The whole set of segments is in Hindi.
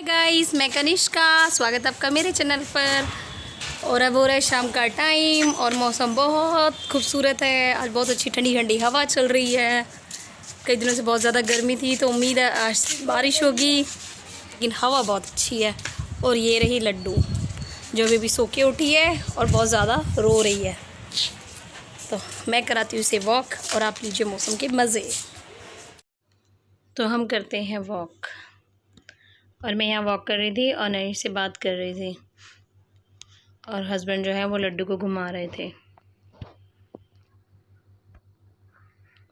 गाइस, मैं कनिष्का, स्वागत आपका मेरे चैनल पर। और अब हो रहा है शाम का टाइम और मौसम बहुत खूबसूरत है। आज बहुत अच्छी ठंडी ठंडी हवा चल रही है। कई दिनों से बहुत ज़्यादा गर्मी थी तो उम्मीद है आज बारिश होगी, लेकिन हवा बहुत अच्छी है। और ये रही लड्डू जो अभी सो के उठी है और बहुत ज़्यादा रो रही है, तो मैं कराती हूँ उसे वॉक और आप लीजिए मौसम के मज़े। तो हम करते हैं वॉक, और मैं यहाँ वॉक कर रही थी और नैनी से बात कर रही थी, और हस्बैंड जो है वो लड्डू को घुमा रहे थे।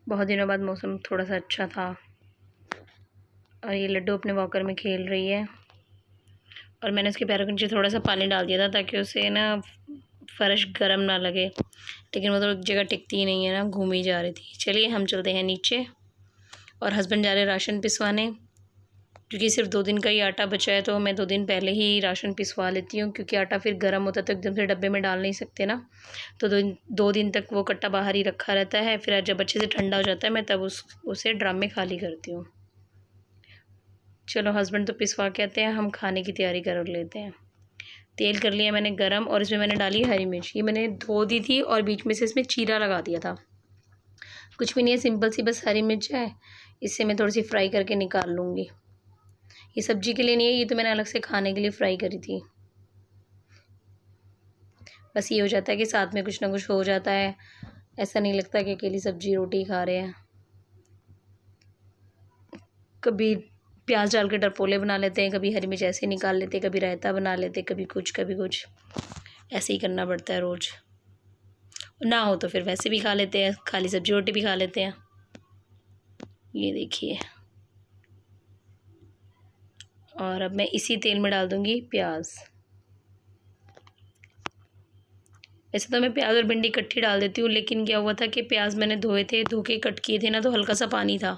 बहुत दिनों बाद मौसम थोड़ा सा अच्छा था और ये लड्डू अपने वॉकर में खेल रही है। और मैंने उसके पैरों के नीचे थोड़ा सा पानी डाल दिया था ताकि उसे ना फर्श गर्म ना लगे, लेकिन वो तो एक जगह टिकती ही नहीं है ना, घूम ही जा रही थी। चलिए हम चलते हैं नीचे, और हस्बैंड जा रहे राशन पिसवाने, क्योंकि सिर्फ 2 दिन का ही आटा बचा है। तो मैं 2 दिन पहले ही राशन पिसवा लेती हूँ, क्योंकि आटा फिर गर्म होता है तो एकदम से डब्बे में डाल नहीं सकते ना। तो 2 दिन तक वो कट्टा बाहर ही रखा रहता है। फिर जब अच्छे से ठंडा हो जाता है मैं तब उसे ड्रम में खाली करती हूँ। चलो, हस्बैंड तो पिसवा के आते हैं, हम खाने की तैयारी कर लेते हैं। तेल कर लिया मैंने गरम, और इसमें मैंने डाली हरी मिर्च। ये मैंने धो दी थी और बीच में से इसमें चीरा लगा दिया था। कुछ भी नहीं है, सिंपल सी बस हरी मिर्च है। इससे मैं थोड़ी सी फ्राई करके निकाल लूँगी। ये सब्जी के लिए नहीं है, ये तो मैंने अलग से खाने के लिए फ्राई करी थी। बस ये हो जाता है कि साथ में कुछ ना कुछ हो जाता है, ऐसा नहीं लगता कि अकेली सब्जी रोटी खा रहे हैं। कभी प्याज डाल के टरपोले बना लेते हैं, कभी हरी मिर्च ऐसे निकाल लेते हैं, कभी रायता बना लेते हैं, कभी कुछ ऐसे ही करना पड़ता है रोज़। ना हो तो फिर वैसे भी खा लेते हैं, खाली सब्जी रोटी भी खा लेते हैं। ये देखिए, और अब मैं इसी तेल में डाल दूँगी प्याज। वैसे तो मैं प्याज और भिंडी इकट्ठी डाल देती हूँ, लेकिन क्या हुआ था कि प्याज मैंने धोए थे, धो के कट किए थे ना, तो हल्का सा पानी था।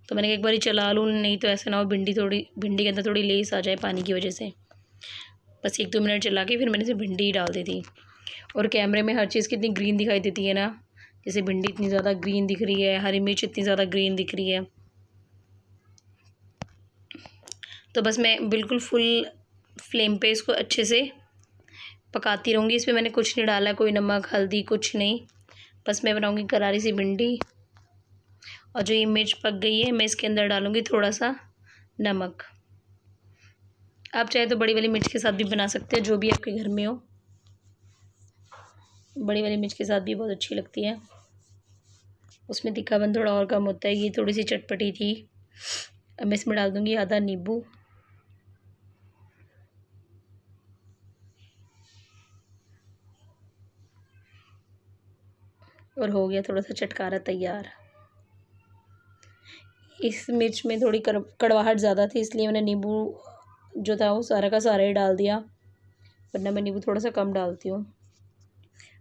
तो मैंने एक बार चला लूँ, नहीं तो ऐसा ना हो भिंडी के अंदर थोड़ी लेस आ जाए पानी की वजह से। बस 1-2 मिनट चला के फिर मैंने इसे भिंडी ही डाल दी थी। और कैमरे में हर चीज़ कितनी ग्रीन दिखाई देती है ना, जैसे भिंडी इतनी ज़्यादा ग्रीन दिख रही है, हरी मिर्च इतनी ज़्यादा ग्रीन दिख रही है। तो बस मैं बिल्कुल फुल फ्लेम पे इसको अच्छे से पकाती रहूँगी। इसमें मैंने कुछ नहीं डाला, कोई नमक हल्दी कुछ नहीं। बस मैं बनाऊँगी करारी सी भिंडी। और जो ये मिर्च पक गई है, मैं इसके अंदर डालूँगी थोड़ा सा नमक। आप चाहे तो बड़ी वाली मिर्च के साथ भी बना सकते हैं, जो भी आपके घर में हो। बड़ी वाली मिर्च के साथ भी बहुत अच्छी लगती है, उसमें तीखापन थोड़ा और कम होता है। ये थोड़ी सी चटपटी थी। अब मैं इसमें डाल दूँगी आधा नींबू। और हो गया थोड़ा सा चटकारा तैयार। इस मिर्च में थोड़ी कड़वाहट ज़्यादा थी, इसलिए मैंने नींबू जो था वो सारा का सारा ही डाल दिया, वरना मैं नींबू थोड़ा सा कम डालती हूँ।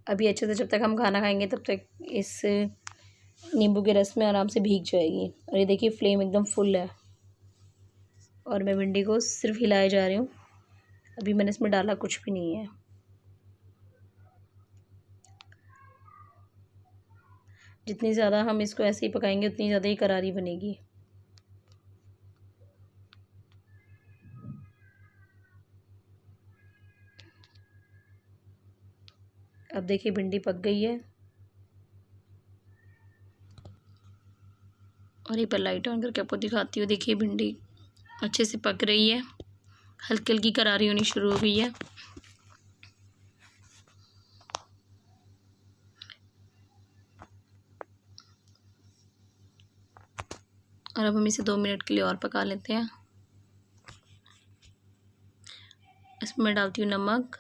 अभी अच्छे से जब तक हम खाना खाएंगे तब तक इस नींबू के रस में आराम से भीग जाएगी। और ये देखिए फ्लेम एकदम फुल है, और मैं भिंडी को सिर्फ हिलाए जा रही हूँ। अभी मैंने इसमें डाला कुछ भी नहीं है। जितनी ज़्यादा हम इसको ऐसे ही पकाएंगे उतनी ज़्यादा ही करारी बनेगी। अब देखिए भिंडी पक गई है, और ये पर लाइट ऑन करके आपको दिखाती हूँ। देखिए भिंडी अच्छे से पक रही है, हल्की हल्की करारी होनी शुरू हो गई है। और अब हम इसे 2 मिनट के लिए और पका लेते हैं। इसमें मैं डालती हूँ नमक,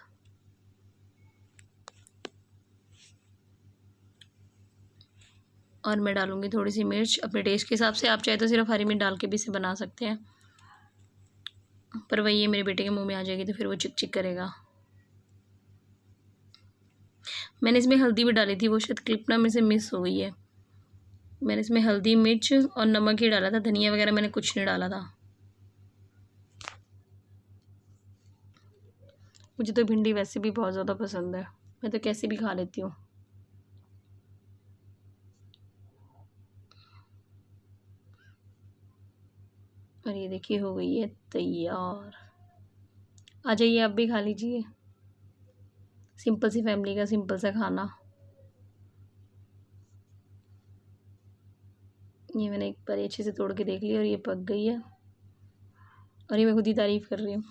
और मैं डालूँगी थोड़ी सी मिर्च अपने टेस्ट के हिसाब से। आप चाहे तो सिर्फ हरी मिर्च डाल के भी इसे बना सकते हैं, पर वही ये मेरे बेटे के मुंह में आ जाएगी तो फिर वो चिक चिक करेगा। मैंने इसमें हल्दी भी डाली थी, वो शायद क्लिप ना मेरे से मिस हो गई है। मैंने इसमें हल्दी मिर्च और नमक ही डाला था, धनिया वगैरह मैंने कुछ नहीं डाला था। मुझे तो भिंडी वैसे भी बहुत ज़्यादा पसंद है, मैं तो कैसे भी खा लेती हूँ। और ये देखिए हो गई है तैयार। आ जाइए, आप भी खा लीजिए। सिंपल सी फैमिली का सिंपल सा खाना। ये मैंने एक बार अच्छे से तोड़ के देख लिया और ये पक गई है, और ये मैं खुद ही तारीफ़ कर रही हूँ।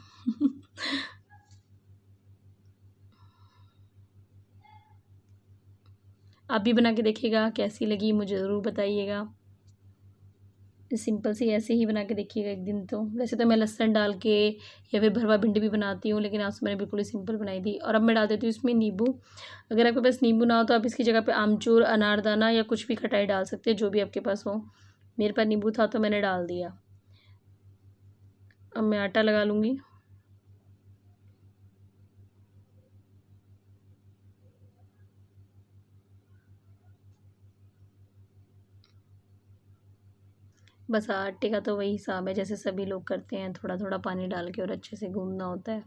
आप भी बना के देखिएगा, कैसी लगी मुझे ज़रूर बताइएगा। सिंपल सी ऐसे ही बना के देखिएगा एक दिन तो। वैसे तो मैं लहसुन डाल के या फिर भरवा भिंडी भी बनाती हूँ, लेकिन आज मैंने बिल्कुल ही सिंपल बनाई थी। और अब मैं डाल देती हूँ इसमें नींबू। अगर आपके पास नींबू ना हो तो आप इसकी जगह पे आमचूर, अनारदाना या कुछ भी खटाई डाल सकते हैं, जो भी आपके पास हो। मेरे पास नींबू था तो मैंने डाल दिया। अब मैं आटा लगा लूँगी। बस आटे का तो वही हिसाब है जैसे सभी लोग करते हैं, थोड़ा थोड़ा पानी डाल के और अच्छे से गूंदना होता है।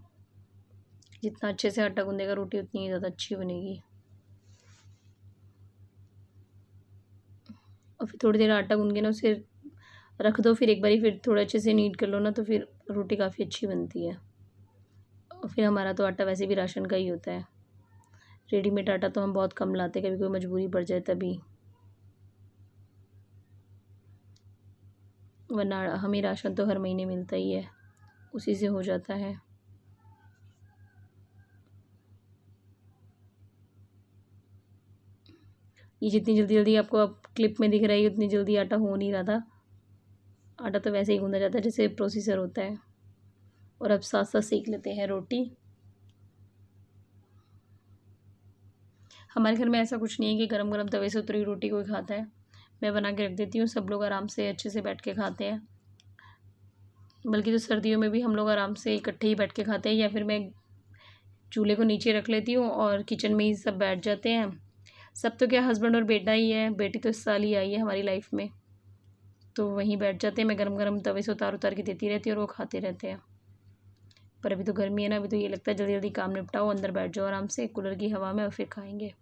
जितना अच्छे से आटा गूंदेगा रोटी उतनी ही ज़्यादा अच्छी बनेगी। और फिर थोड़ी देर आटा गूंद के ना उसे रख दो, फिर एक बारी फिर थोड़ा अच्छे से नीट कर लो ना, तो फिर रोटी काफ़ी अच्छी बनती है। और फिर हमारा तो आटा वैसे भी राशन का ही होता है, रेडीमेड आटा तो हम बहुत कम लाते, कभी कोई मजबूरी पड़ जाए तभी, वरना हमें राशन तो हर महीने मिलता ही है, उसी से हो जाता है। ये जितनी जल्दी जल्दी आपको अब क्लिप में दिख रहा है उतनी जल्दी आटा हो नहीं रहा था। आटा तो वैसे ही गूंदा जाता है जैसे प्रोसीजर होता है। और अब साथ साथ सेक लेते हैं रोटी। हमारे घर में ऐसा कुछ नहीं है कि गरम गरम तवे से उतरी रोटी कोई खाता है, मैं बना के रख देती हूँ, सब लोग आराम से अच्छे से बैठ के खाते हैं। बल्कि तो सर्दियों में भी हम लोग आराम से इकट्ठे ही बैठ के खाते हैं, या फिर मैं चूल्हे को नीचे रख लेती हूँ और किचन में ही सब बैठ जाते हैं। सब तो क्या, हस्बैंड और बेटा ही है, बेटी तो इस साल ही आई है हमारी लाइफ में, तो वहीं बैठ जाते हैं। मैं गरम गरम तवे से उतार उतार के देती रहती हूँ और वो खाते रहते हैं। पर अभी तो गर्मी है ना, अभी तो ये लगता है जल्दी जल्दी काम निपटाओ, अंदर बैठ जाओ आराम से कूलर की हवा में और फिर खाएंगे।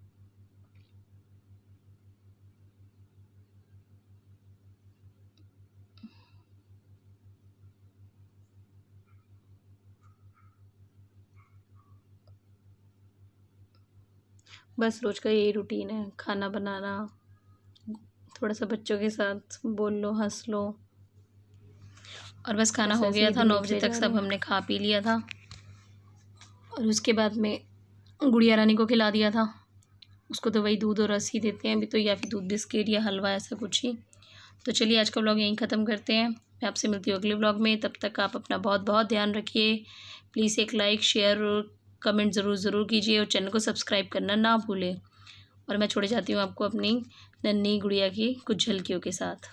बस रोज़ का यही रूटीन है, खाना बनाना, थोड़ा सा बच्चों के साथ बोल लो, हंस लो, और बस खाना हो गया था। 9 बजे तक सब हमने खा पी लिया था, और उसके बाद में गुड़िया रानी को खिला दिया था। उसको तो वही दूध और रस ही देते हैं अभी तो, या फिर दूध बिस्किट या हलवा ऐसा कुछ ही। तो चलिए आज का व्लॉग यहीं ख़त्म करते हैं। मैं आपसे मिलती हूँ अगले व्लॉग में, तब तक आप अपना बहुत बहुत ध्यान रखिए। प्लीज़ एक लाइक, शेयर और कमेंट ज़रूर कीजिए, और चैनल को सब्सक्राइब करना ना भूलें। और मैं छोड़े जाती हूँ आपको अपनी नन्ही गुड़िया की कुछ झलकियों के साथ।